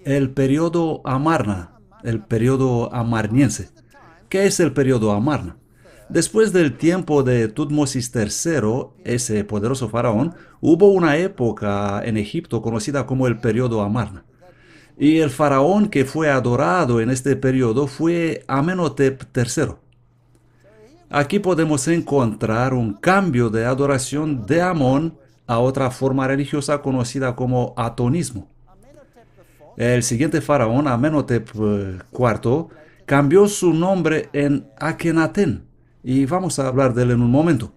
El periodo Amarna, el periodo amarniense. ¿Qué es el periodo Amarna? Después del tiempo de Tutmosis III, ese poderoso faraón, hubo una época en Egipto conocida como el periodo Amarna. Y el faraón que fue adorado en este periodo fue Amenhotep III. Aquí podemos encontrar un cambio de adoración de Amón a otra forma religiosa conocida como atonismo. El siguiente faraón, Amenhotep IV, cambió su nombre en Akenatén, y vamos a hablar de él en un momento.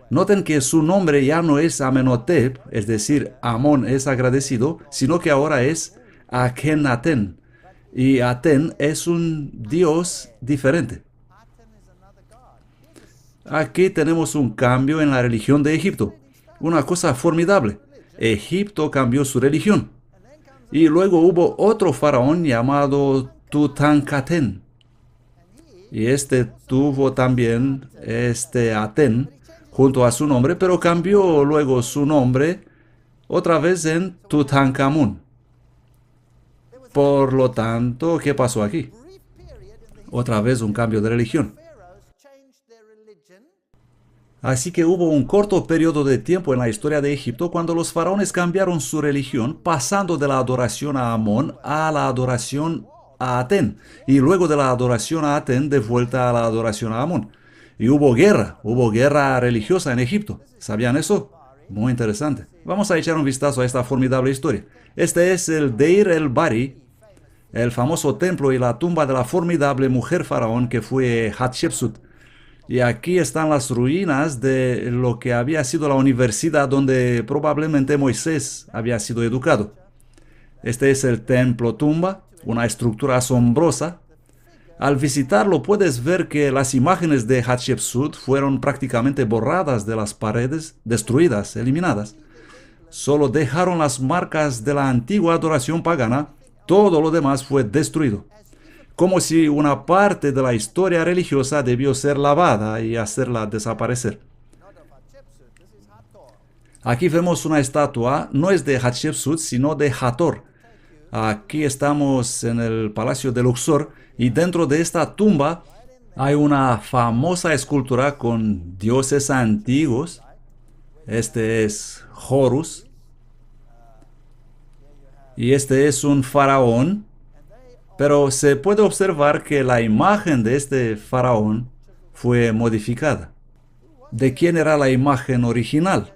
Noten que su nombre ya no es Amenhotep, es decir, Amón es agradecido, sino que ahora es Akenatén, y Aten es un dios diferente. Aquí tenemos un cambio en la religión de Egipto, una cosa formidable. Egipto cambió su religión. Y luego hubo otro faraón llamado Tutankaten. Y este tuvo también este Aten junto a su nombre, pero cambió luego su nombre otra vez en Tutankamón. Por lo tanto, ¿qué pasó aquí? Otra vez un cambio de religión. Así que hubo un corto periodo de tiempo en la historia de Egipto cuando los faraones cambiaron su religión, pasando de la adoración a Amón a la adoración a Aten, y luego de la adoración a Aten de vuelta a la adoración a Amón. Y hubo guerra religiosa en Egipto. ¿Sabían eso? Muy interesante. Vamos a echar un vistazo a esta formidable historia. Este es el Deir el-Bari, el famoso templo y la tumba de la formidable mujer faraón que fue Hatshepsut. Y aquí están las ruinas de lo que había sido la universidad donde probablemente Moisés había sido educado. Este es el templo tumba, una estructura asombrosa. Al visitarlo puedes ver que las imágenes de Hatshepsut fueron prácticamente borradas de las paredes, destruidas, eliminadas. Solo dejaron las marcas de la antigua adoración pagana, todo lo demás fue destruido. Como si una parte de la historia religiosa debió ser lavada y hacerla desaparecer. Aquí vemos una estatua, no es de Hatshepsut, sino de Hathor. Aquí estamos en el palacio de Luxor y dentro de esta tumba hay una famosa escultura con dioses antiguos. Este es Horus y este es un faraón. Pero se puede observar que la imagen de este faraón fue modificada. ¿De quién era la imagen original?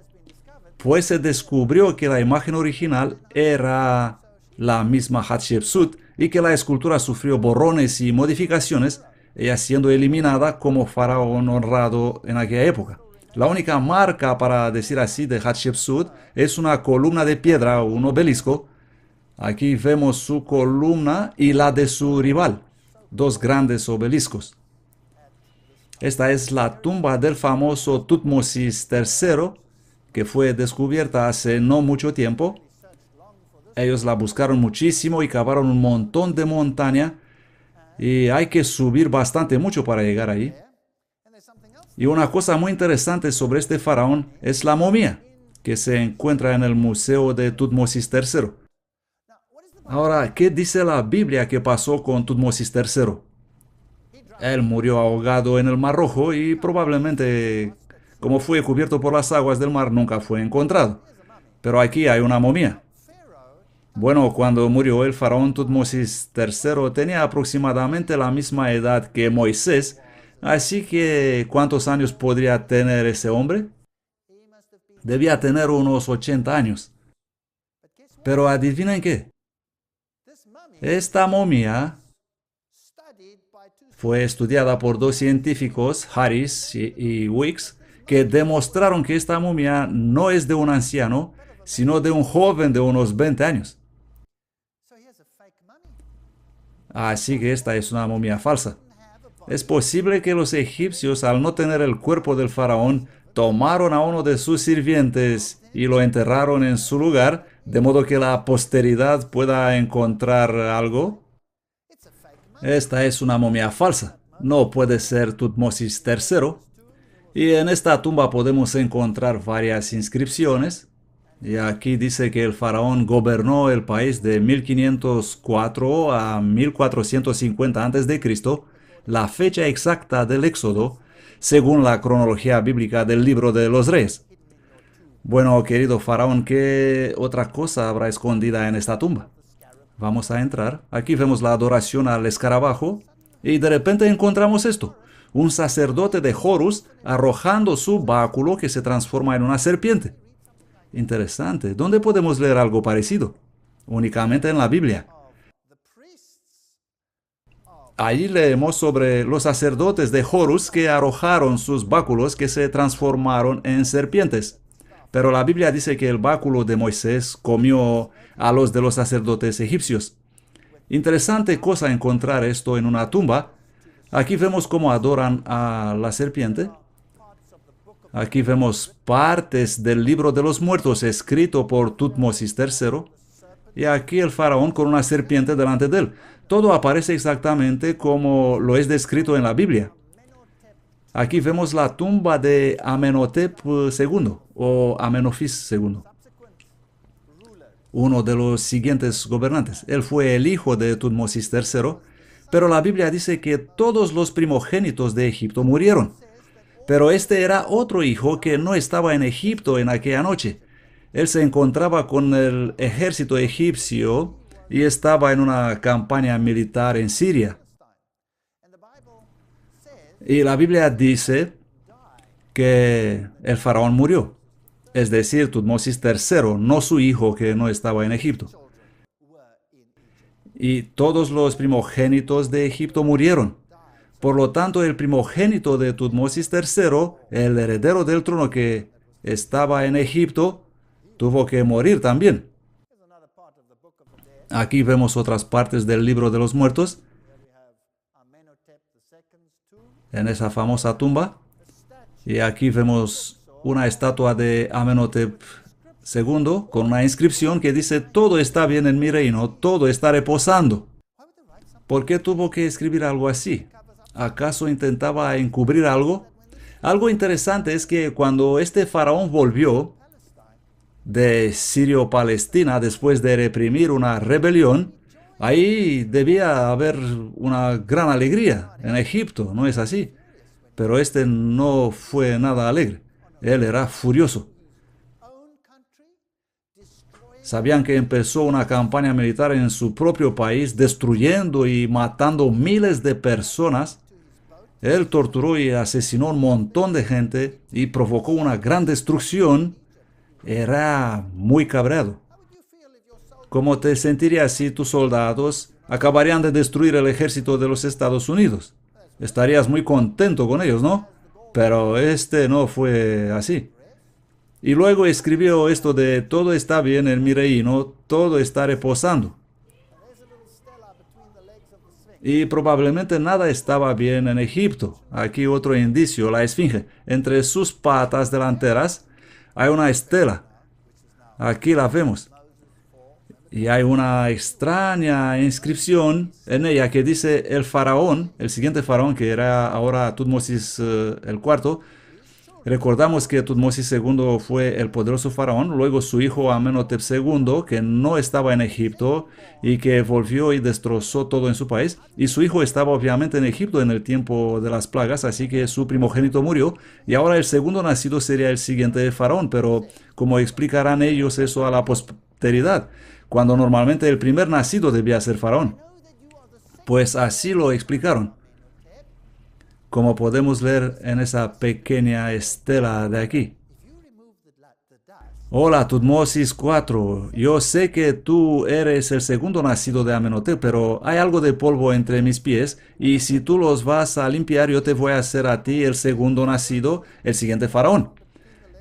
Pues se descubrió que la imagen original era la misma Hatshepsut y que la escultura sufrió borrones y modificaciones, ella siendo eliminada como faraón honrado en aquella época. La única marca, para decir así, de Hatshepsut es una columna de piedra o un obelisco. Aquí vemos su columna y la de su rival, dos grandes obeliscos. Esta es la tumba del famoso Tutmosis III, que fue descubierta hace no mucho tiempo. Ellos la buscaron muchísimo y cavaron un montón de montaña y hay que subir bastante mucho para llegar ahí. Y una cosa muy interesante sobre este faraón es la momia, que se encuentra en el museo de Tutmosis III. Ahora, ¿qué dice la Biblia que pasó con Tutmosis III? Él murió ahogado en el Mar Rojo y probablemente, como fue cubierto por las aguas del mar, nunca fue encontrado. Pero aquí hay una momia. Bueno, cuando murió el faraón Tutmosis III tenía aproximadamente la misma edad que Moisés, así que ¿cuántos años podría tener ese hombre? Debía tener unos 80 años. Pero adivinen qué, esta momia fue estudiada por dos científicos, Harris y Weeks, que demostraron que esta momia no es de un anciano, sino de un joven de unos 20 años. Así que esta es una momia falsa. Es posible que los egipcios, al no tener el cuerpo del faraón, tomaron a uno de sus sirvientes y lo enterraron en su lugar, de modo que la posteridad pueda encontrar algo. Esta es una momia falsa. No puede ser Tutmosis III. Y en esta tumba podemos encontrar varias inscripciones. Y aquí dice que el faraón gobernó el país de 1504 a 1450 a.C., la fecha exacta del éxodo, según la cronología bíblica del libro de los Reyes. Bueno, querido faraón, ¿qué otra cosa habrá escondida en esta tumba? Vamos a entrar. Aquí vemos la adoración al escarabajo y de repente encontramos esto. Un sacerdote de Horus arrojando su báculo que se transforma en una serpiente. Interesante. ¿Dónde podemos leer algo parecido? Únicamente en la Biblia. Allí leemos sobre los sacerdotes de Horus que arrojaron sus báculos que se transformaron en serpientes. Pero la Biblia dice que el báculo de Moisés comió a los de los sacerdotes egipcios. Interesante cosa encontrar esto en una tumba. Aquí vemos cómo adoran a la serpiente. Aquí vemos partes del libro de los muertos escrito por Tutmosis III. Y aquí el faraón con una serpiente delante de él. Todo aparece exactamente como lo es descrito en la Biblia. Aquí vemos la tumba de Amenhotep II o Amenofis II, uno de los siguientes gobernantes. Él fue el hijo de Tutmosis III, pero la Biblia dice que todos los primogénitos de Egipto murieron. Pero este era otro hijo que no estaba en Egipto en aquella noche. Él se encontraba con el ejército egipcio y estaba en una campaña militar en Siria. Y la Biblia dice que el faraón murió, es decir, Tutmosis III, no su hijo que no estaba en Egipto. Y todos los primogénitos de Egipto murieron. Por lo tanto, el primogénito de Tutmosis III, el heredero del trono que estaba en Egipto, tuvo que morir también. Aquí vemos otras partes del libro de los muertos. En esa famosa tumba. Y aquí vemos una estatua de Amenhotep II con una inscripción que dice: todo está bien en mi reino, todo está reposando. ¿Por qué tuvo que escribir algo así? ¿Acaso intentaba encubrir algo? Algo interesante es que cuando este faraón volvió de Sirio-Palestina después de reprimir una rebelión, ahí debía haber una gran alegría en Egipto, ¿no es así? Pero este no fue nada alegre. Él era furioso. Sabían que empezó una campaña militar en su propio país, destruyendo y matando miles de personas. Él torturó y asesinó un montón de gente y provocó una gran destrucción. Era muy cabreado. ¿Cómo te sentirías si tus soldados acabarían de destruir el ejército de los Estados Unidos? Estarías muy contento con ellos, ¿no? Pero este no fue así. Y luego escribió esto de: todo está bien en mi reino, todo está reposando. Y probablemente nada estaba bien en Egipto. Aquí otro indicio, la esfinge. Entre sus patas delanteras hay una estela. Aquí la vemos. Y hay una extraña inscripción en ella que dice: el faraón, el siguiente faraón, que era ahora Tutmosis el IV. Recordamos que Tutmosis II fue el poderoso faraón, luego su hijo Amenhotep II, que no estaba en Egipto y que volvió y destrozó todo en su país. Y su hijo estaba obviamente en Egipto en el tiempo de las plagas, así que su primogénito murió. Y ahora el segundo nacido sería el siguiente faraón, pero ¿cómo explicarán ellos eso a la posteridad, cuando normalmente el primer nacido debía ser faraón? Pues así lo explicaron, como podemos leer en esa pequeña estela de aquí. Hola, Tutmosis IV. Yo sé que tú eres el segundo nacido de Amenhotep, pero hay algo de polvo entre mis pies, y si tú los vas a limpiar, yo te voy a hacer a ti el segundo nacido, el siguiente faraón.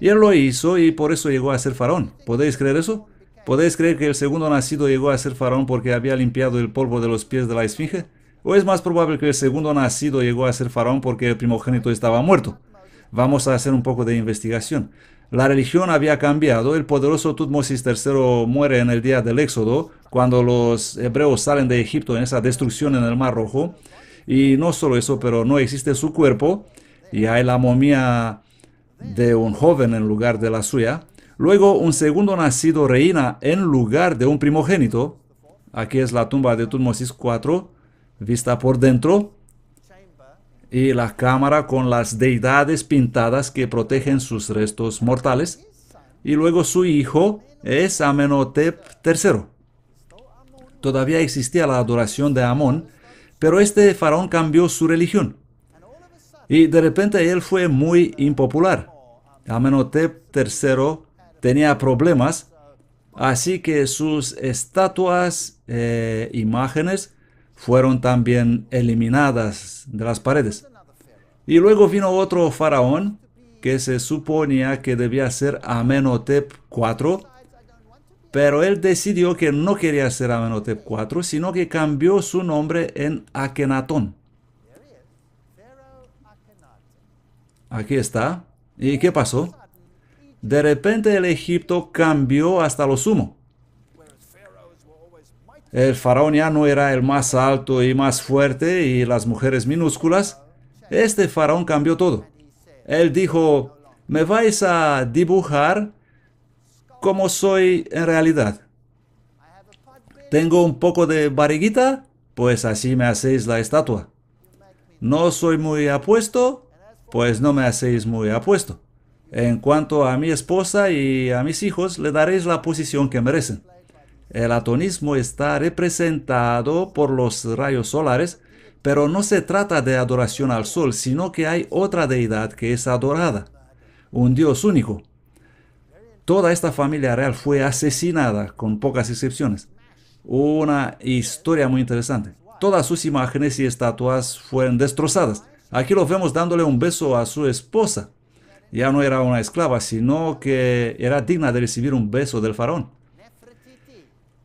Y él lo hizo y por eso llegó a ser faraón. ¿Podéis creer eso? ¿Podéis creer que el segundo nacido llegó a ser faraón porque había limpiado el polvo de los pies de la esfinge? ¿O es más probable que el segundo nacido llegó a ser faraón porque el primogénito estaba muerto? Vamos a hacer un poco de investigación. La religión había cambiado. El poderoso Tutmosis III muere en el día del Éxodo, cuando los hebreos salen de Egipto en esa destrucción en el Mar Rojo. Y no solo eso, pero no existe su cuerpo y hay la momia de un joven en lugar de la suya. Luego un segundo nacido reina en lugar de un primogénito. Aquí es la tumba de Tutmosis IV, vista por dentro, y la cámara con las deidades pintadas que protegen sus restos mortales. Y luego su hijo es Amenhotep III. Todavía existía la adoración de Amón, pero este faraón cambió su religión. Y de repente él fue muy impopular. Amenhotep III tenía problemas, así que sus estatuas e imágenes fueron también eliminadas de las paredes. Y luego vino otro faraón que se suponía que debía ser Amenhotep IV, pero él decidió que no quería ser Amenhotep IV, sino que cambió su nombre en Akenatón. Aquí está. ¿Y qué pasó? De repente el Egipto cambió hasta lo sumo. El faraón ya no era el más alto y más fuerte y las mujeres minúsculas. Este faraón cambió todo. Él dijo, me vais a dibujar como soy en realidad. ¿Tengo un poco de barriguita? Pues así me hacéis la estatua. ¿No soy muy apuesto? Pues no me hacéis muy apuesto. En cuanto a mi esposa y a mis hijos, le daréis la posición que merecen. El atonismo está representado por los rayos solares, pero no se trata de adoración al sol, sino que hay otra deidad que es adorada, un Dios único. Toda esta familia real fue asesinada, con pocas excepciones. Una historia muy interesante. Todas sus imágenes y estatuas fueron destrozadas. Aquí lo vemos dándole un beso a su esposa. Ya no era una esclava, sino que era digna de recibir un beso del faraón.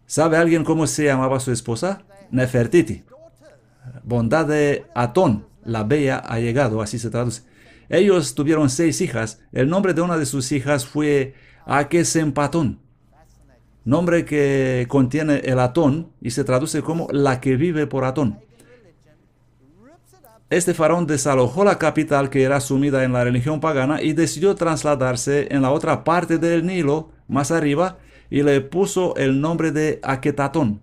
¿Sabe alguien cómo se llamaba su esposa? Nefertiti. Bondad de Atón, la bella ha llegado, así se traduce. Ellos tuvieron 6 hijas. El nombre de una de sus hijas fue Akesempatón, nombre que contiene el Atón y se traduce como la que vive por Atón. Este faraón desalojó la capital que era sumida en la religión pagana y decidió trasladarse en la otra parte del Nilo, más arriba, y le puso el nombre de Aketatón.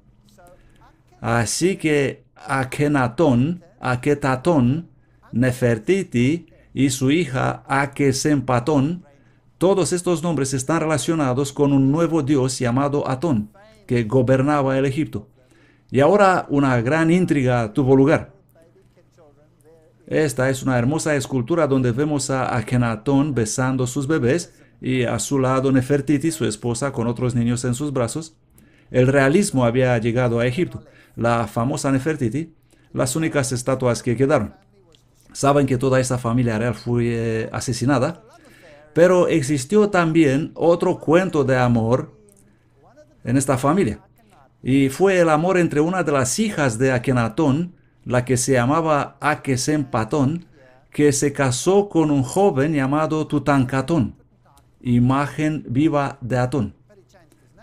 Así que Akenatón, Nefertiti y su hija Akesempatón, todos estos nombres están relacionados con un nuevo dios llamado Atón, que gobernaba el Egipto. Y ahora una gran intriga tuvo lugar. Esta es una hermosa escultura donde vemos a Akenatón besando sus bebés y a su lado Nefertiti, su esposa, con otros niños en sus brazos. El realismo había llegado a Egipto. La famosa Nefertiti, las únicas estatuas que quedaron. Saben que toda esta familia real fue asesinada, pero existió también otro cuento de amor en esta familia. Y fue el amor entre una de las hijas de Akenatón, la que se llamaba Akesempatón, que se casó con un joven llamado Tutankatón, imagen viva de Atón.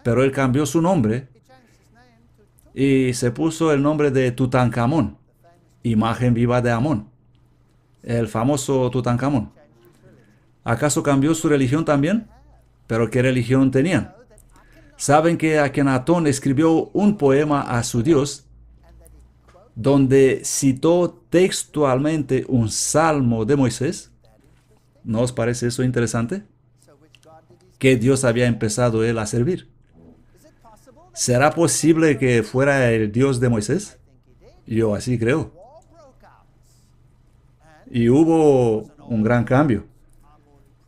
Pero él cambió su nombre y se puso el nombre de Tutankamón, imagen viva de Amón, el famoso Tutankamón. ¿Acaso cambió su religión también? ¿Pero qué religión tenían? Saben que Akenatón escribió un poema a su dios donde citó textualmente un salmo de Moisés. ¿No os parece eso interesante? ¿Qué Dios había empezado él a servir? ¿Será posible que fuera el Dios de Moisés? Yo así creo. Y hubo un gran cambio.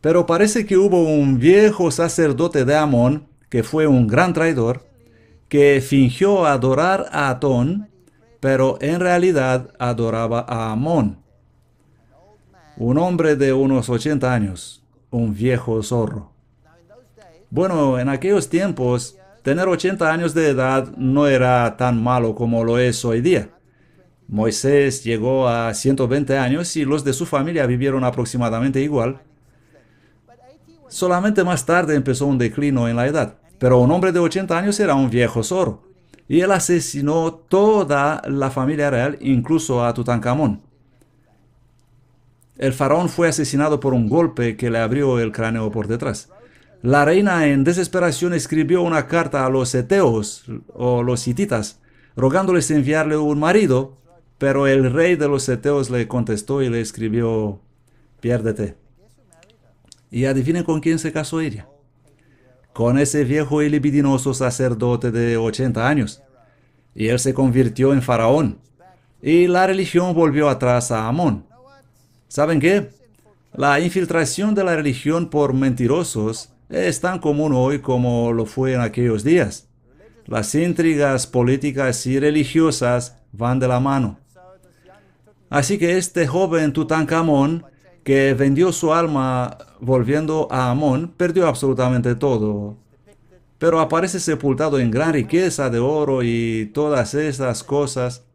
Pero parece que hubo un viejo sacerdote de Amón, que fue un gran traidor, que fingió adorar a Atón, pero en realidad adoraba a Amón. Un hombre de unos 80 años, un viejo zorro. Bueno, en aquellos tiempos Tener 80 años de edad no era tan malo como lo es hoy día. Moisés llegó a 120 años y los de su familia vivieron aproximadamente igual. Solamente más tarde empezó un declino en la edad. Pero un hombre de 80 años era un viejo zorro. Y él asesinó toda la familia real, incluso a Tutankamón. El faraón fue asesinado por un golpe que le abrió el cráneo por detrás. La reina en desesperación escribió una carta a los eteos o los hititas, rogándoles enviarle un marido, pero el rey de los eteos le contestó y le escribió: piérdete. Y adivinen con quién se casó ella. Con ese viejo y libidinoso sacerdote de 80 años. Y él se convirtió en faraón. Y la religión volvió atrás a Amón. ¿Saben qué? La infiltración de la religión por mentirosos es tan común hoy como lo fue en aquellos días. Las intrigas políticas y religiosas van de la mano. Así que este joven Tutankamón, que vendió su alma volviendo a Amón, perdió absolutamente todo. Pero aparece sepultado en gran riqueza de oro y todas esas cosas.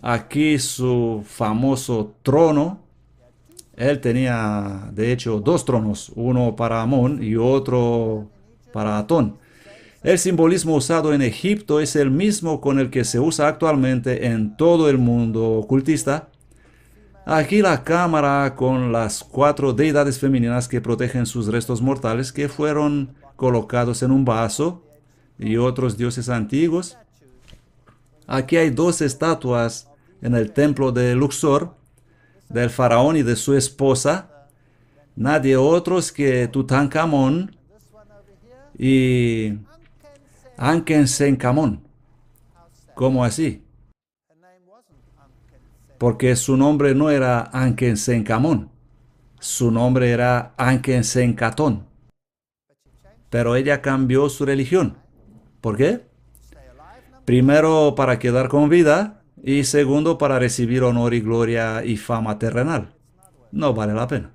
Aquí su famoso trono. Él tenía, de hecho, dos tronos, uno para Amón y otro para Atón. El simbolismo usado en Egipto es el mismo con el que se usa actualmente en todo el mundo ocultista. Aquí la cámara con las 4 deidades femeninas que protegen sus restos mortales que fueron colocados en un vaso y otros dioses antiguos. Aquí hay 2 estatuas en el templo de Luxor, del faraón y de su esposa, nadie otros que Tutankamón y Ankensenkamón. ¿Cómo así? Porque su nombre no era Ankensenkamón, su nombre era Ankensenkatón. Pero ella cambió su religión. ¿Por qué? Primero, para quedar con vida, y segundo, para recibir honor y gloria y fama terrenal. No vale la pena.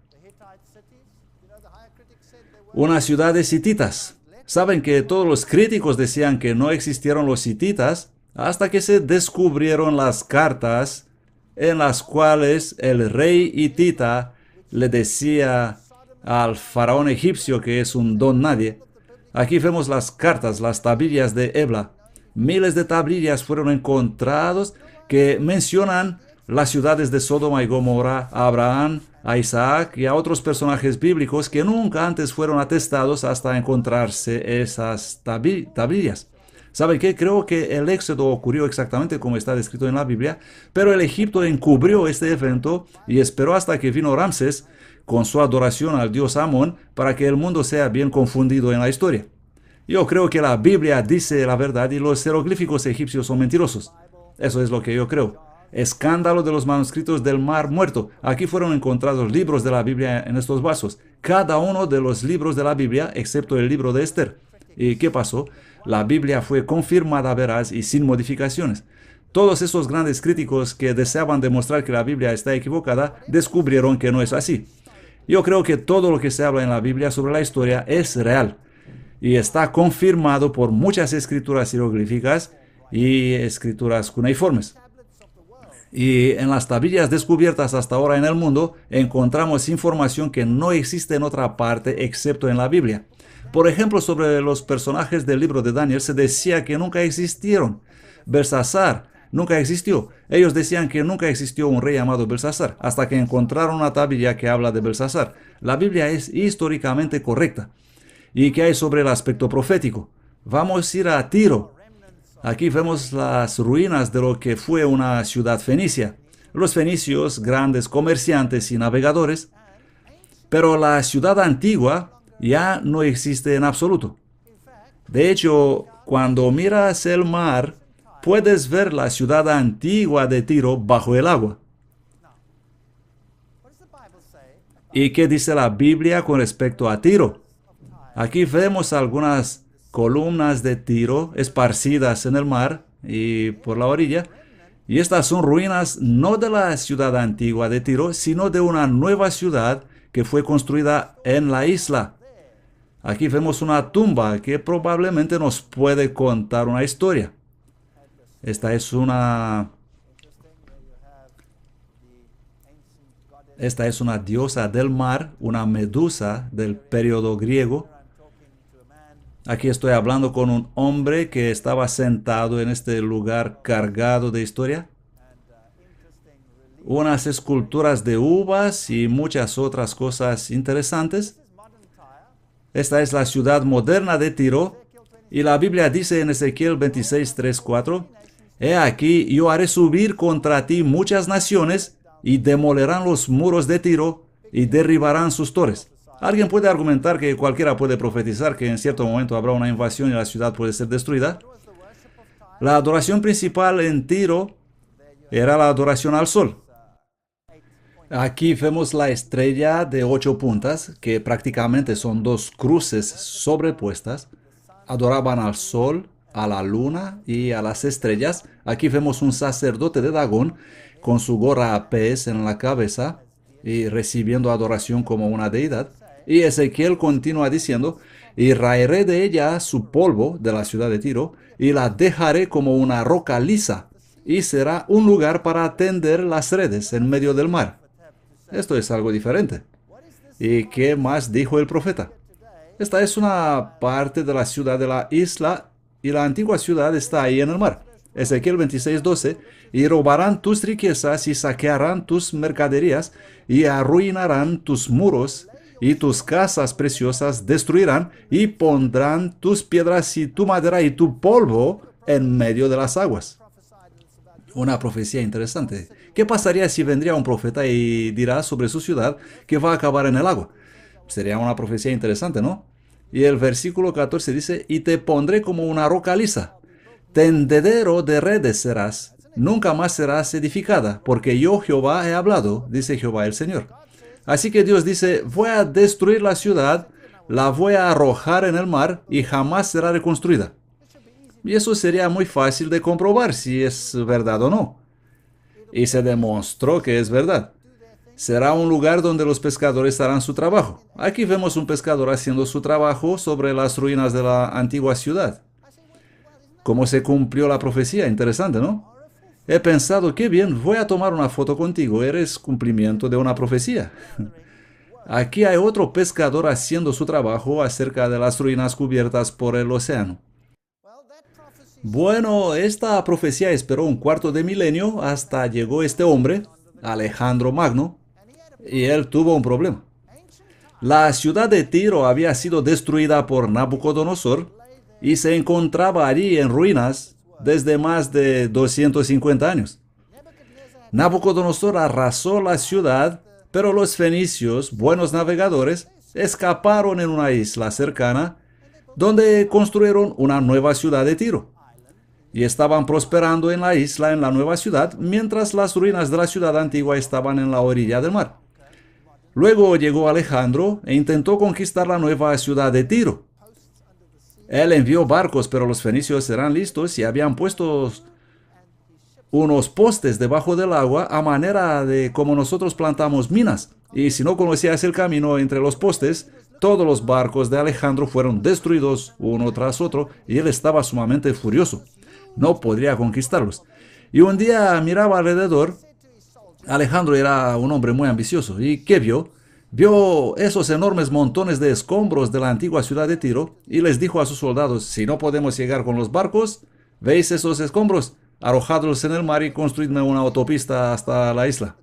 Una ciudad de hititas. Saben que todos los críticos decían que no existieron los hititas hasta que se descubrieron las cartas en las cuales el rey hitita le decía al faraón egipcio que es un don nadie. Aquí vemos las cartas, las tablillas de Ebla. Miles de tablillas fueron encontrados que mencionan las ciudades de Sodoma y Gomorra, a Abraham, a Isaac y a otros personajes bíblicos que nunca antes fueron atestados hasta encontrarse esas tablillas. ¿Saben qué? Creo que el éxodo ocurrió exactamente como está descrito en la Biblia, pero el Egipto encubrió este evento y esperó hasta que vino Ramsés con su adoración al dios Amón para que el mundo sea bien confundido en la historia. Yo creo que la Biblia dice la verdad y los jeroglíficos egipcios son mentirosos. Eso es lo que yo creo. Escándalo de los manuscritos del Mar Muerto. Aquí fueron encontrados libros de la Biblia en estos vasos. Cada uno de los libros de la Biblia, excepto el libro de Esther. ¿Y qué pasó? La Biblia fue confirmada veraz y sin modificaciones. Todos esos grandes críticos que deseaban demostrar que la Biblia está equivocada, descubrieron que no es así. Yo creo que todo lo que se habla en la Biblia sobre la historia es real. Y está confirmado por muchas escrituras jeroglíficas y escrituras cuneiformes. Y en las tablillas descubiertas hasta ahora en el mundo, encontramos información que no existe en otra parte excepto en la Biblia. Por ejemplo, sobre los personajes del libro de Daniel se decía que nunca existieron. Belsasar nunca existió. Ellos decían que nunca existió un rey llamado Belsasar, hasta que encontraron una tablilla que habla de Belsasar. La Biblia es históricamente correcta. ¿Y qué hay sobre el aspecto profético? Vamos a ir a Tiro. Aquí vemos las ruinas de lo que fue una ciudad fenicia. Los fenicios, grandes comerciantes y navegadores. Pero la ciudad antigua ya no existe en absoluto. De hecho, cuando miras el mar, puedes ver la ciudad antigua de Tiro bajo el agua. ¿Y qué dice la Biblia con respecto a Tiro? Aquí vemos algunas columnas de Tiro esparcidas en el mar y por la orilla. Y estas son ruinas no de la ciudad antigua de Tiro, sino de una nueva ciudad que fue construida en la isla. Aquí vemos una tumba que probablemente nos puede contar una historia. Esta es una diosa del mar, una medusa del periodo griego. Aquí estoy hablando con un hombre que estaba sentado en este lugar cargado de historia. Unas esculturas de uvas y muchas otras cosas interesantes. Esta es la ciudad moderna de Tiro. Y la Biblia dice en Ezequiel 26, 3, 4, He aquí, yo haré subir contra ti muchas naciones y demolerán los muros de Tiro y derribarán sus torres. Alguien puede argumentar que cualquiera puede profetizar que en cierto momento habrá una invasión y la ciudad puede ser destruida. La adoración principal en Tiro era la adoración al sol. Aquí vemos la estrella de 8 puntas, que prácticamente son 2 cruces sobrepuestas. Adoraban al sol, a la luna y a las estrellas. Aquí vemos un sacerdote de Dagón con su gorra a pez en la cabeza y recibiendo adoración como una deidad. Y Ezequiel continúa diciendo, y raeré de ella su polvo de la ciudad de Tiro y la dejaré como una roca lisa y será un lugar para tender las redes en medio del mar. Esto es algo diferente. ¿Y qué más dijo el profeta? Esta es una parte de la ciudad de la isla y la antigua ciudad está ahí en el mar. Ezequiel 26:12, y robarán tus riquezas y saquearán tus mercaderías y arruinarán tus muros y tus casas preciosas destruirán y pondrán tus piedras y tu madera y tu polvo en medio de las aguas. Una profecía interesante. ¿Qué pasaría si vendría un profeta y dirá sobre su ciudad que va a acabar en el agua? Sería una profecía interesante, ¿no? Y el versículo 14 dice, y te pondré como una roca lisa, tendedero de redes serás, nunca más serás edificada, porque yo Jehová he hablado, dice Jehová el Señor. Así que Dios dice, voy a destruir la ciudad, la voy a arrojar en el mar y jamás será reconstruida. Y eso sería muy fácil de comprobar si es verdad o no. Y se demostró que es verdad. Será un lugar donde los pescadores harán su trabajo. Aquí vemos un pescador haciendo su trabajo sobre las ruinas de la antigua ciudad. ¿Cómo se cumplió la profecía? Interesante, ¿no? He pensado, qué bien, voy a tomar una foto contigo, eres cumplimiento de una profecía. Aquí hay otro pescador haciendo su trabajo acerca de las ruinas cubiertas por el océano. Bueno, esta profecía esperó un cuarto de milenio hasta llegó este hombre, Alejandro Magno, y él tuvo un problema. La ciudad de Tiro había sido destruida por Nabucodonosor y se encontraba allí en ruinas desde más de 250 años. Nabucodonosor arrasó la ciudad, pero los fenicios, buenos navegadores, escaparon en una isla cercana donde construyeron una nueva ciudad de Tiro. Y estaban prosperando en la isla, en la nueva ciudad, mientras las ruinas de la ciudad antigua estaban en la orilla del mar. Luego llegó Alejandro e intentó conquistar la nueva ciudad de Tiro. Él envió barcos, pero los fenicios eran listos y habían puesto unos postes debajo del agua a manera de como nosotros plantamos minas. Y si no conocías el camino entre los postes, todos los barcos de Alejandro fueron destruidos uno tras otro y él estaba sumamente furioso. No podría conquistarlos. Y un día miraba alrededor. Alejandro era un hombre muy ambicioso. ¿Y qué vio? Vio esos enormes montones de escombros de la antigua ciudad de Tiro y les dijo a sus soldados, si no podemos llegar con los barcos, ¿veis esos escombros? Arrojadlos en el mar y construidme una autopista hasta la isla.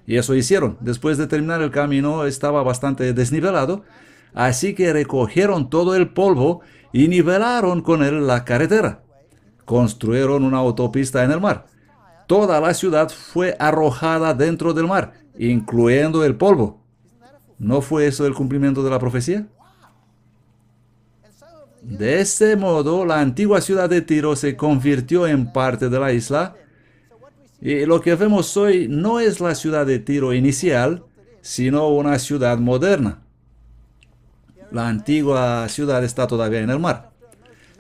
Y eso hicieron. Después de terminar el camino estaba bastante desnivelado, así que recogieron todo el polvo y nivelaron con él la carretera. Construyeron una autopista en el mar. Toda la ciudad fue arrojada dentro del mar, incluyendo el polvo. ¿No fue eso el cumplimiento de la profecía? De ese modo, la antigua ciudad de Tiro se convirtió en parte de la isla. Y lo que vemos hoy no es la ciudad de Tiro inicial, sino una ciudad moderna. La antigua ciudad está todavía en el mar.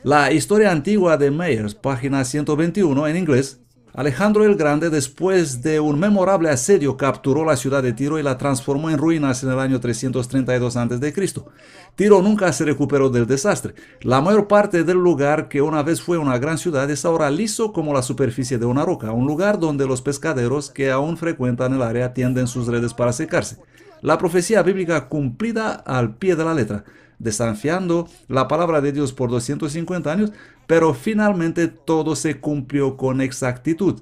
La historia antigua de Myers, página 121 en inglés, Alejandro el Grande, después de un memorable asedio, capturó la ciudad de Tiro y la transformó en ruinas en el año 332 a.C. Tiro nunca se recuperó del desastre. La mayor parte del lugar, que una vez fue una gran ciudad, es ahora liso como la superficie de una roca, un lugar donde los pescaderos que aún frecuentan el área tienden sus redes para secarse. La profecía bíblica cumplida al pie de la letra, desafiando la palabra de Dios por 250 años, pero finalmente todo se cumplió con exactitud.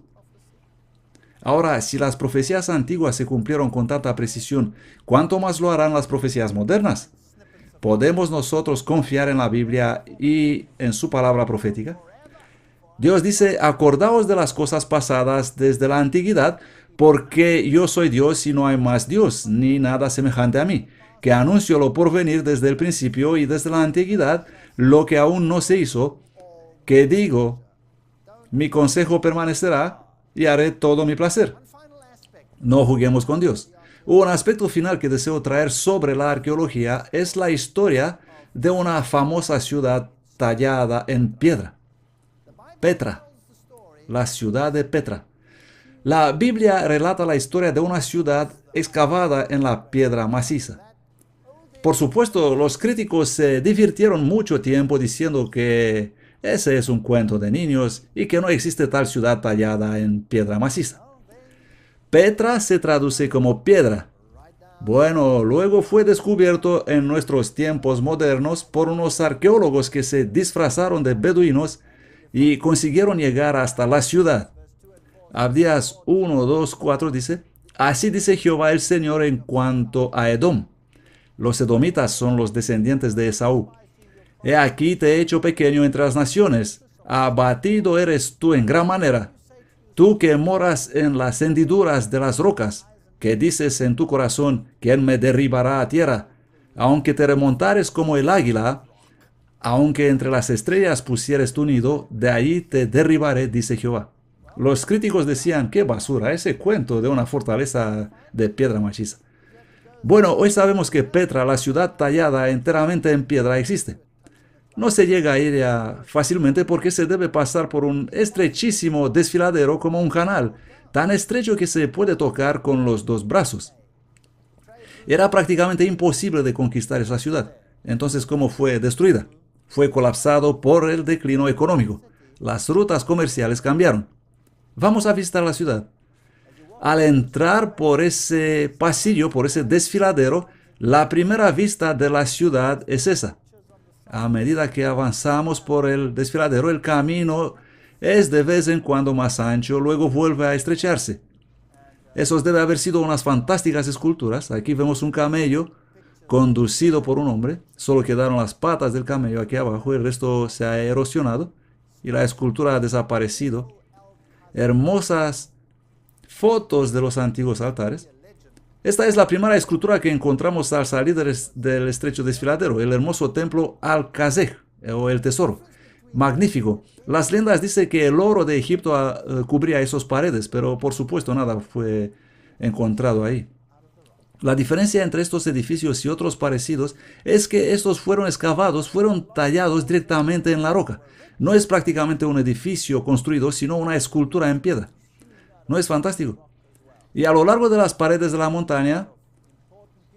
Ahora, si las profecías antiguas se cumplieron con tanta precisión, ¿cuánto más lo harán las profecías modernas? ¿Podemos nosotros confiar en la Biblia y en su palabra profética? Dios dice, acordaos de las cosas pasadas desde la antigüedad, porque yo soy Dios y no hay más Dios, ni nada semejante a mí, que anuncio lo por venir desde el principio y desde la antigüedad, lo que aún no se hizo, que digo, mi consejo permanecerá y haré todo mi placer. No juguemos con Dios. Un aspecto final que deseo traer sobre la arqueología es la historia de una famosa ciudad tallada en piedra. Petra, la ciudad de Petra. La Biblia relata la historia de una ciudad excavada en la piedra maciza. Por supuesto, los críticos se divirtieron mucho tiempo diciendo que ese es un cuento de niños y que no existe tal ciudad tallada en piedra maciza. Petra se traduce como piedra. Bueno, luego fue descubierto en nuestros tiempos modernos por unos arqueólogos que se disfrazaron de beduinos y consiguieron llegar hasta la ciudad. Abdías 1, 2, 4 dice, así dice Jehová el Señor en cuanto a Edom. Los edomitas son los descendientes de Esaú. He aquí te he hecho pequeño entre las naciones, abatido eres tú en gran manera. Tú que moras en las hendiduras de las rocas, que dices en tu corazón, ¿quién me derribará a tierra? Aunque te remontares como el águila, aunque entre las estrellas pusieres tu nido, de allí te derribaré, dice Jehová. Los críticos decían, qué basura, ese cuento de una fortaleza de piedra maciza. Bueno, hoy sabemos que Petra, la ciudad tallada enteramente en piedra, existe. No se llega a ella fácilmente porque se debe pasar por un estrechísimo desfiladero como un canal, tan estrecho que se puede tocar con los dos brazos. Era prácticamente imposible de conquistar esa ciudad. Entonces, ¿cómo fue destruida? Fue colapsado por el declino económico. Las rutas comerciales cambiaron. Vamos a visitar la ciudad. Al entrar por ese pasillo, por ese desfiladero, la primera vista de la ciudad es esa. A medida que avanzamos por el desfiladero, el camino es de vez en cuando más ancho, luego vuelve a estrecharse. Esos deben haber sido unas fantásticas esculturas. Aquí vemos un camello conducido por un hombre. Solo quedaron las patas del camello aquí abajo, el resto se ha erosionado y la escultura ha desaparecido. Hermosas fotos de los antiguos altares. Esta es la primera escultura que encontramos al salir del estrecho desfiladero, el hermoso templo Al-Kazej, o el tesoro. Magnífico. Las leyendas dicen que el oro de Egipto cubría esas paredes, pero por supuesto nada fue encontrado ahí. La diferencia entre estos edificios y otros parecidos es que estos fueron excavados, fueron tallados directamente en la roca. No es prácticamente un edificio construido, sino una escultura en piedra. ¿No es fantástico? Y a lo largo de las paredes de la montaña,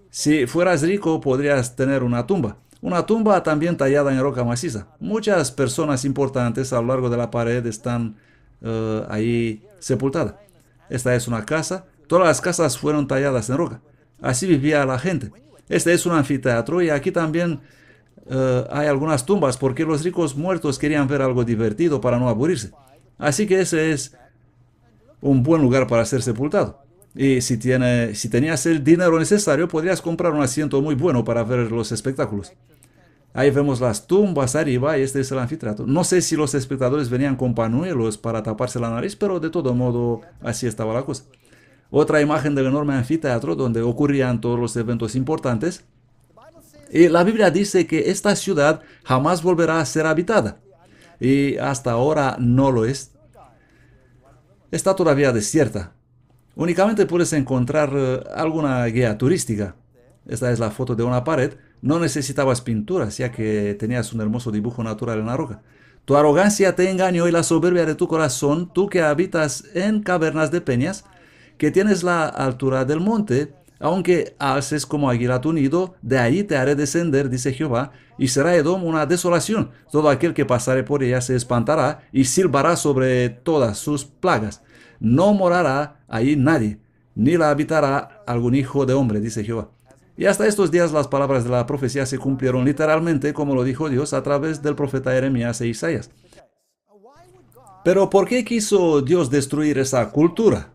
si fueras rico, podrías tener una tumba. Una tumba también tallada en roca maciza. Muchas personas importantes a lo largo de la pared están ahí sepultadas. Esta es una casa. Todas las casas fueron talladas en roca. Así vivía la gente. Este es un anfiteatro y aquí también hay algunas tumbas porque los ricos muertos querían ver algo divertido para no aburrirse. Así que ese es un buen lugar para ser sepultado. Y si tenías el dinero necesario, podrías comprar un asiento muy bueno para ver los espectáculos. Ahí vemos las tumbas arriba y este es el anfiteatro. No sé si los espectadores venían con pañuelos para taparse la nariz, pero de todo modo así estaba la cosa. Otra imagen del enorme anfiteatro donde ocurrían todos los eventos importantes. Y la Biblia dice que esta ciudad jamás volverá a ser habitada. Y hasta ahora no lo es. Está todavía desierta. Únicamente puedes encontrar alguna guía turística. Esta es la foto de una pared. No necesitabas pinturas, ya que tenías un hermoso dibujo natural en la roca. Tu arrogancia te engañó y la soberbia de tu corazón, tú que habitas en cavernas de peñas, que tienes la altura del monte, aunque alces como águila tu nido, de ahí te haré descender, dice Jehová, y será Edom una desolación. Todo aquel que pasare por ella se espantará y silbará sobre todas sus plagas. No morará ahí nadie, ni la habitará algún hijo de hombre, dice Jehová. Y hasta estos días las palabras de la profecía se cumplieron literalmente como lo dijo Dios a través del profeta Jeremías e Isaías. Pero ¿por qué quiso Dios destruir esa cultura?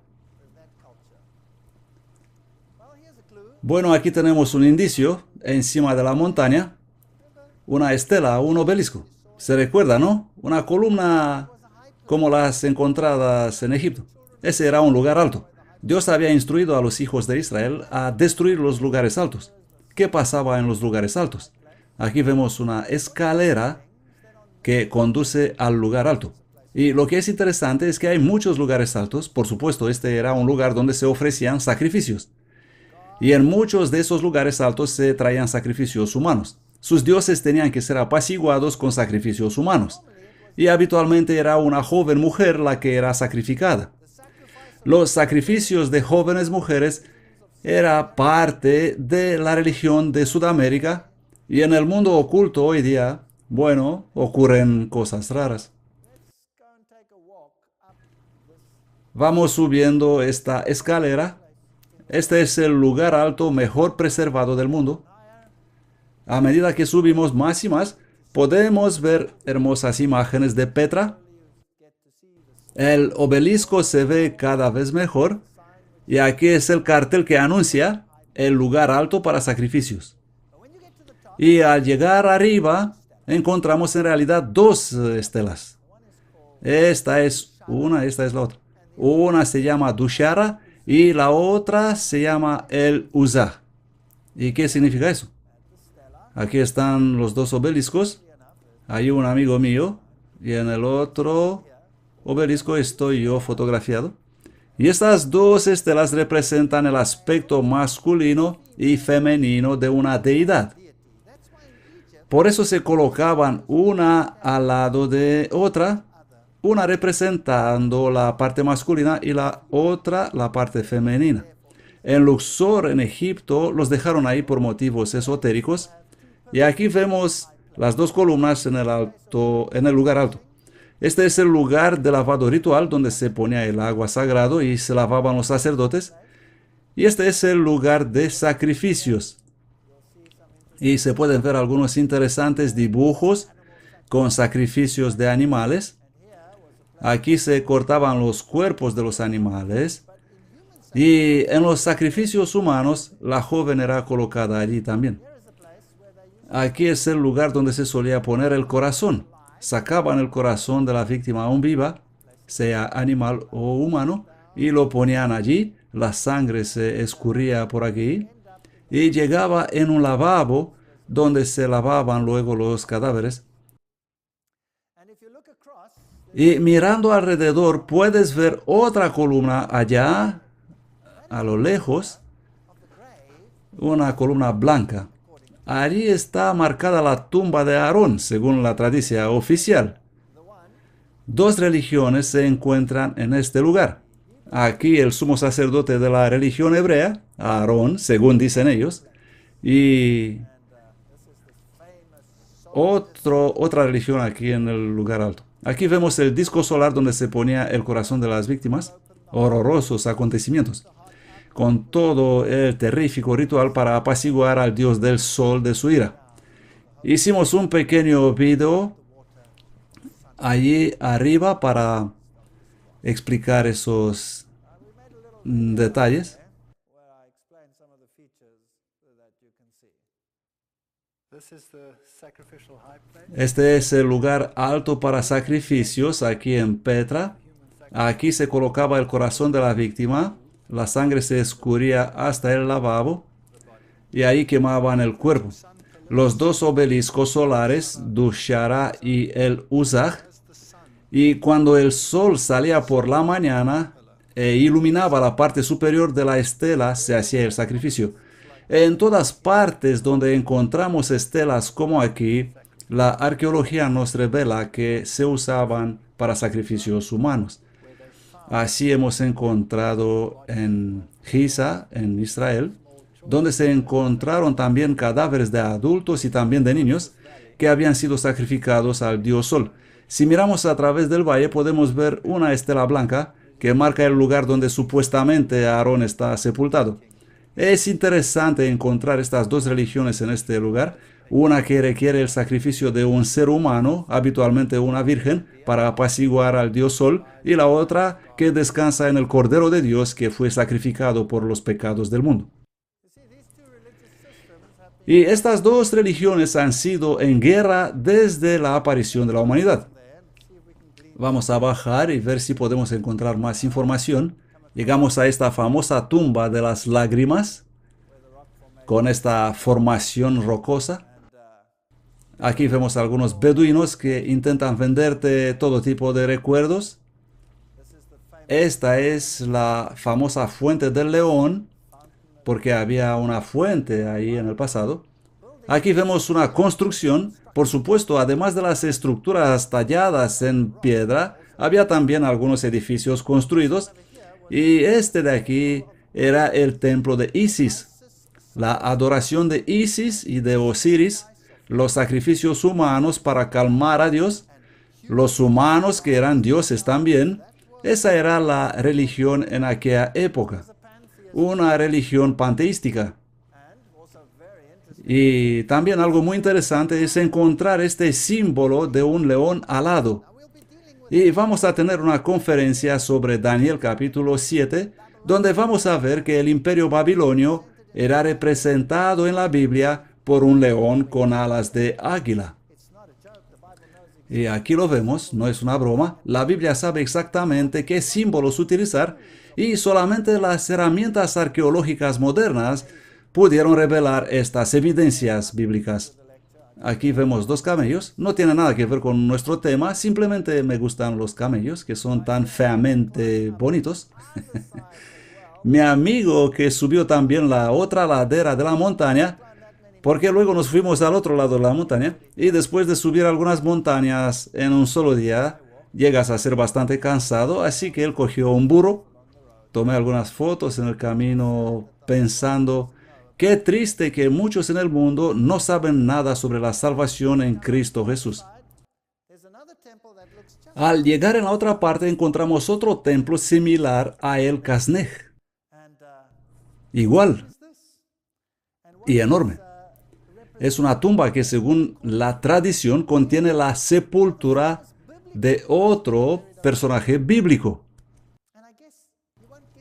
Bueno, aquí tenemos un indicio encima de la montaña, una estela, un obelisco. Se recuerda, ¿no? Una columna como las encontradas en Egipto. Ese era un lugar alto. Dios había instruido a los hijos de Israel a destruir los lugares altos. ¿Qué pasaba en los lugares altos? Aquí vemos una escalera que conduce al lugar alto. Y lo que es interesante es que hay muchos lugares altos. Por supuesto, este era un lugar donde se ofrecían sacrificios. Y en muchos de esos lugares altos se traían sacrificios humanos. Sus dioses tenían que ser apaciguados con sacrificios humanos. Y habitualmente era una joven mujer la que era sacrificada. Los sacrificios de jóvenes mujeres era parte de la religión de Sudamérica, y en el mundo oculto hoy día, bueno, ocurren cosas raras. Vamos subiendo esta escalera. Este es el lugar alto mejor preservado del mundo. A medida que subimos más y más, podemos ver hermosas imágenes de Petra. El obelisco se ve cada vez mejor, y aquí es el cartel que anuncia el lugar alto para sacrificios. Y al llegar arriba, encontramos en realidad dos estelas. Esta es una, esta es la otra. Una se llama Dushara y la otra se llama el Uzá. ¿Y qué significa eso? Aquí están los dos obeliscos. Hay un amigo mío y en el otro obelisco estoy yo fotografiado. Y estas dos estelas representan el aspecto masculino y femenino de una deidad. Por eso se colocaban una al lado de otra, una representando la parte masculina y la otra la parte femenina. En Luxor, en Egipto, los dejaron ahí por motivos esotéricos. Y aquí vemos las dos columnas en el lugar alto. Este es el lugar de lavado ritual donde se ponía el agua sagrado y se lavaban los sacerdotes. Y este es el lugar de sacrificios. Y se pueden ver algunos interesantes dibujos con sacrificios de animales. Aquí se cortaban los cuerpos de los animales. Y en los sacrificios humanos, la joven era colocada allí también. Aquí es el lugar donde se solía poner el corazón. Sacaban el corazón de la víctima aún viva, sea animal o humano, y lo ponían allí. La sangre se escurría por aquí y llegaba en un lavabo donde se lavaban luego los cadáveres. Y mirando alrededor puedes ver otra columna allá, a lo lejos, una columna blanca. Allí está marcada la tumba de Aarón, según la tradición oficial. Dos religiones se encuentran en este lugar. Aquí el sumo sacerdote de la religión hebrea, Aarón, según dicen ellos, y otra religión aquí en el lugar alto. Aquí vemos el disco solar donde se ponía el corazón de las víctimas. Horrorosos acontecimientos, con todo el terrífico ritual para apaciguar al dios del sol de su ira. Hicimos un pequeño video allí arriba para explicar esos detalles. Este es el lugar alto para sacrificios aquí en Petra. Aquí se colocaba el corazón de la víctima. La sangre se escurría hasta el lavabo y ahí quemaban el cuerpo. Los dos obeliscos solares, Dushara y el Uzaj, y cuando el sol salía por la mañana e iluminaba la parte superior de la estela, se hacía el sacrificio. En todas partes donde encontramos estelas como aquí, La arqueología nos revela que se usaban para sacrificios humanos. Así hemos encontrado en Giza, en Israel, donde se encontraron también cadáveres de adultos y también de niños que habían sido sacrificados al dios Sol. Si miramos a través del valle podemos ver una estela blanca que marca el lugar donde supuestamente Aarón está sepultado. Es interesante encontrar estas dos religiones en este lugar, una que requiere el sacrificio de un ser humano, habitualmente una virgen, para apaciguar al dios Sol, y la otra que descansa en el Cordero de Dios que fue sacrificado por los pecados del mundo. Y estas dos religiones han sido en guerra desde la aparición de la humanidad. Vamos a bajar y ver si podemos encontrar más información. Llegamos a esta famosa tumba de las lágrimas, con esta formación rocosa. Aquí vemos algunos beduinos que intentan venderte todo tipo de recuerdos. Esta es la famosa fuente del león, porque había una fuente ahí en el pasado. Aquí vemos una construcción. Por supuesto, además de las estructuras talladas en piedra, había también algunos edificios construidos. Y este de aquí era el templo de Isis. La adoración de Isis y de Osiris, los sacrificios humanos para calmar a Dios, los humanos que eran dioses también. Esa era la religión en aquella época, una religión panteística. Y también algo muy interesante es encontrar este símbolo de un león alado. Y vamos a tener una conferencia sobre Daniel capítulo 7, donde vamos a ver que el imperio babilonio era representado en la Biblia por un león con alas de águila. Y aquí lo vemos, no es una broma. La Biblia sabe exactamente qué símbolos utilizar y solamente las herramientas arqueológicas modernas pudieron revelar estas evidencias bíblicas. Aquí vemos dos camellos, no tiene nada que ver con nuestro tema, simplemente me gustan los camellos que son tan feamente bonitos. Mi amigo que subió también la otra ladera de la montaña, porque luego nos fuimos al otro lado de la montaña, y después de subir algunas montañas en un solo día, llegas a ser bastante cansado, así que él cogió un burro. Tomé algunas fotos en el camino pensando, qué triste que muchos en el mundo no saben nada sobre la salvación en Cristo Jesús. Al llegar en la otra parte encontramos otro templo similar a El Casnej, igual y enorme. Es una tumba que según la tradición contiene la sepultura de otro personaje bíblico.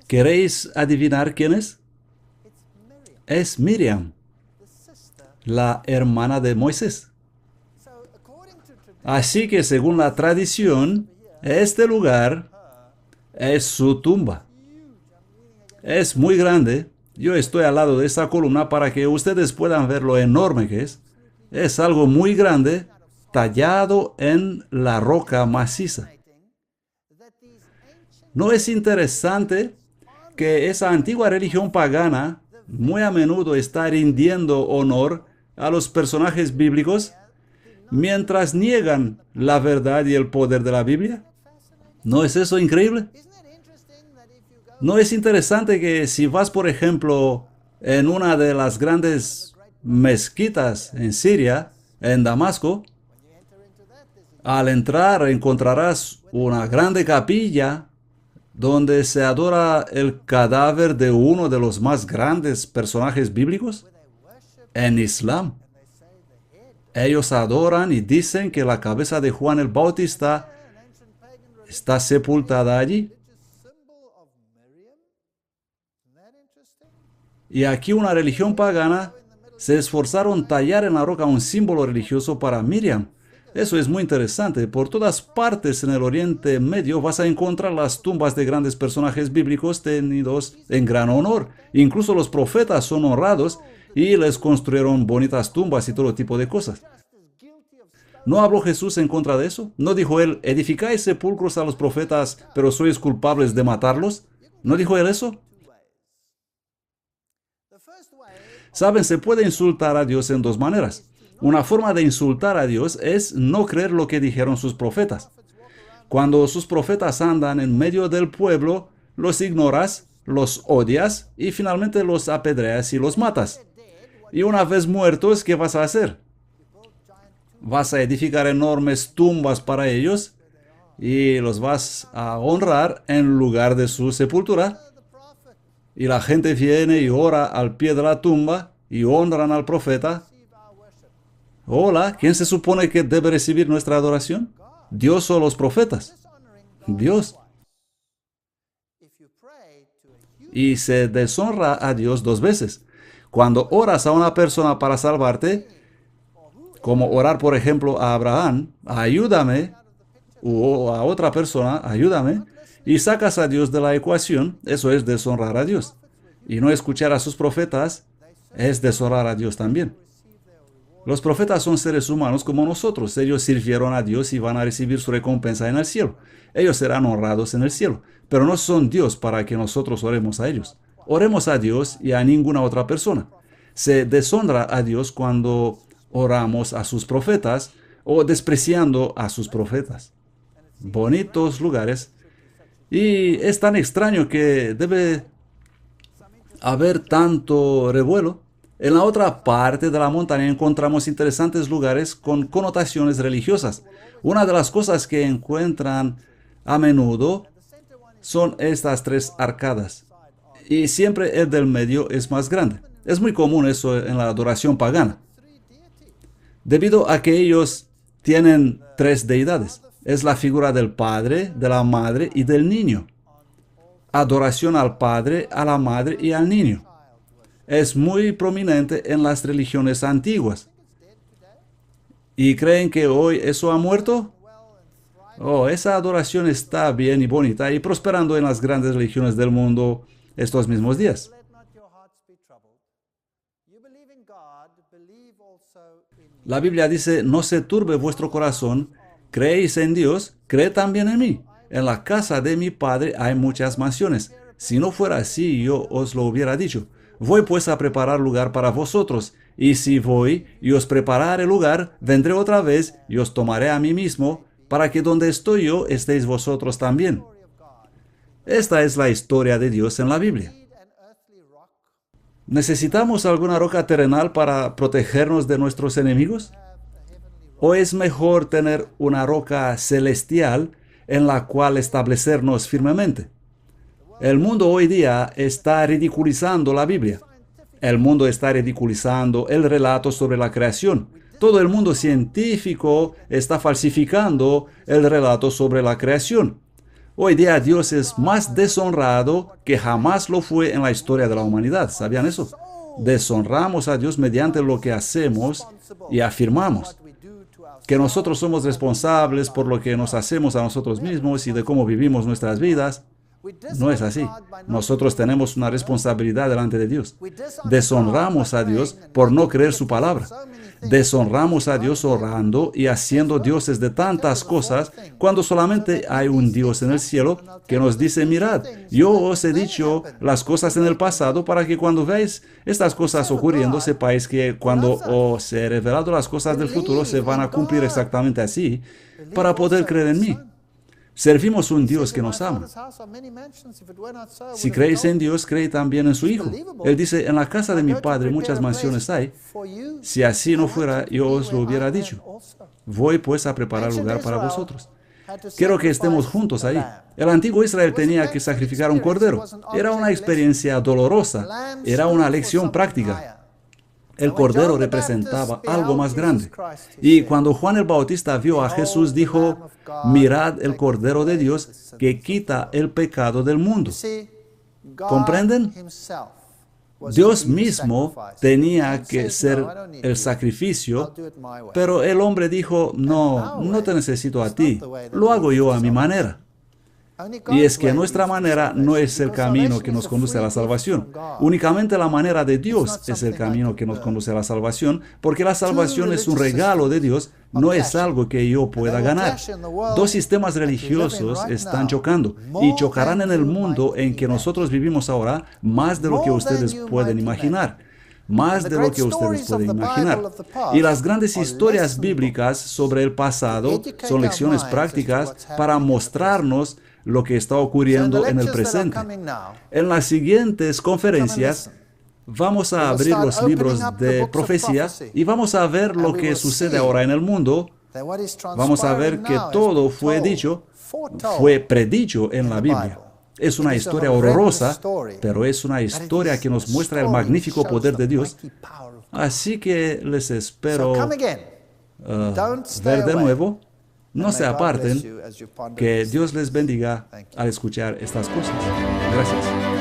¿Queréis adivinar quién es? Es Miriam, la hermana de Moisés. Así que según la tradición, este lugar es su tumba. Es muy grande. Yo estoy al lado de esa columna para que ustedes puedan ver lo enorme que es. Es algo muy grande, tallado en la roca maciza. ¿No es interesante que esa antigua religión pagana muy a menudo está rindiendo honor a los personajes bíblicos mientras niegan la verdad y el poder de la Biblia? ¿No es eso increíble? ¿No es interesante que si vas, por ejemplo, en una de las grandes mezquitas en Siria, en Damasco, al entrar encontrarás una grande capilla donde se adora el cadáver de uno de los más grandes personajes bíblicos? En Islam, ellos adoran y dicen que la cabeza de Juan el Bautista está sepultada allí. Y aquí una religión pagana se esforzaron tallar en la roca un símbolo religioso para Miriam. Eso es muy interesante. Por todas partes en el Oriente Medio vas a encontrar las tumbas de grandes personajes bíblicos tenidos en gran honor. Incluso los profetas son honrados y les construyeron bonitas tumbas y todo tipo de cosas. ¿No habló Jesús en contra de eso? ¿No dijo él, edificáis sepulcros a los profetas, pero sois culpables de matarlos? ¿No dijo él eso? Saben, se puede insultar a Dios en dos maneras. Una forma de insultar a Dios es no creer lo que dijeron sus profetas. Cuando sus profetas andan en medio del pueblo, los ignoras, los odias y finalmente los apedreas y los matas. Y una vez muertos, ¿qué vas a hacer? Vas a edificar enormes tumbas para ellos y los vas a honrar en lugar de su sepultura. Y la gente viene y ora al pie de la tumba y honran al profeta. Hola, ¿quién se supone que debe recibir nuestra adoración? ¿Dios o los profetas? Dios. Y se deshonra a Dios dos veces. Cuando oras a una persona para salvarte, como orar por ejemplo a Abraham, ayúdame, o a otra persona, ayúdame, y sacas a Dios de la ecuación, eso es deshonrar a Dios. Y no escuchar a sus profetas es deshonrar a Dios también. Los profetas son seres humanos como nosotros. Ellos sirvieron a Dios y van a recibir su recompensa en el cielo. Ellos serán honrados en el cielo, pero no son Dios para que nosotros oremos a ellos. Oremos a Dios y a ninguna otra persona. Se deshonra a Dios cuando oramos a sus profetas o despreciando a sus profetas. Bonitos lugares. Y es tan extraño que debe haber tanto revuelo. En la otra parte de la montaña encontramos interesantes lugares con connotaciones religiosas. Una de las cosas que encuentran a menudo son estas tres arcadas. Y siempre el del medio es más grande. Es muy común eso en la adoración pagana. Debido a que ellos tienen tres deidades. Es la figura del Padre, de la Madre y del Niño. Adoración al Padre, a la Madre y al Niño. Es muy prominente en las religiones antiguas. ¿Y creen que hoy eso ha muerto? Oh, esa adoración está bien y bonita y prosperando en las grandes religiones del mundo estos mismos días. La Biblia dice, no se turbe vuestro corazón, creéis en Dios, creed también en mí. En la casa de mi Padre hay muchas mansiones. Si no fuera así, yo os lo hubiera dicho. Voy pues a preparar lugar para vosotros, y si voy y os prepararé lugar, vendré otra vez y os tomaré a mí mismo, para que donde estoy yo estéis vosotros también. Esta es la historia de Dios en la Biblia. ¿Necesitamos alguna roca terrenal para protegernos de nuestros enemigos? ¿O es mejor tener una roca celestial en la cual establecernos firmemente? El mundo hoy día está ridiculizando la Biblia. El mundo está ridiculizando el relato sobre la creación. Todo el mundo científico está falsificando el relato sobre la creación. Hoy día Dios es más deshonrado que jamás lo fue en la historia de la humanidad. ¿Sabían eso? Deshonramos a Dios mediante lo que hacemos y afirmamos que nosotros somos responsables por lo que nos hacemos a nosotros mismos y de cómo vivimos nuestras vidas. No es así. Nosotros tenemos una responsabilidad delante de Dios. Deshonramos a Dios por no creer su palabra. Deshonramos a Dios orando y haciendo dioses de tantas cosas cuando solamente hay un Dios en el cielo que nos dice, mirad, yo os he dicho las cosas en el pasado para que cuando veáis estas cosas ocurriendo sepáis que cuando os he revelado las cosas del futuro se van a cumplir exactamente así para poder creer en mí. Servimos un Dios que nos ama. Si creéis en Dios, creed también en su Hijo. Él dice, en la casa de mi Padre muchas mansiones hay. Si así no fuera, yo os lo hubiera dicho. Voy pues a preparar lugar para vosotros. Quiero que estemos juntos ahí. El antiguo Israel tenía que sacrificar un cordero. Era una experiencia dolorosa. Era una lección práctica. El cordero representaba algo más grande. Y cuando Juan el Bautista vio a Jesús, dijo, mirad el Cordero de Dios que quita el pecado del mundo. ¿Comprenden? Dios mismo tenía que ser el sacrificio, pero el hombre dijo, no, no te necesito a ti, lo hago yo a mi manera. Y es que nuestra manera no es el camino que nos conduce a la salvación. Únicamente la manera de Dios es el camino que nos conduce a la salvación, porque la salvación es un regalo de Dios, no es algo que yo pueda ganar. Dos sistemas religiosos están chocando y chocarán en el mundo en que nosotros vivimos ahora más de lo que ustedes pueden imaginar. más de lo que ustedes pueden imaginar. Y las grandes historias bíblicas sobre el pasado son lecciones prácticas para mostrarnos lo que está ocurriendo en el presente. En las siguientes conferencias vamos a abrir los libros de profecía y vamos a ver lo que sucede ahora en el mundo. Vamos a ver que todo fue dicho, fue predicho en la Biblia. Es una historia horrorosa, pero es una historia que nos muestra el magnífico poder de Dios. Así que les espero ver de nuevo. No se aparten. Que Dios les bendiga al escuchar estas cosas. Gracias.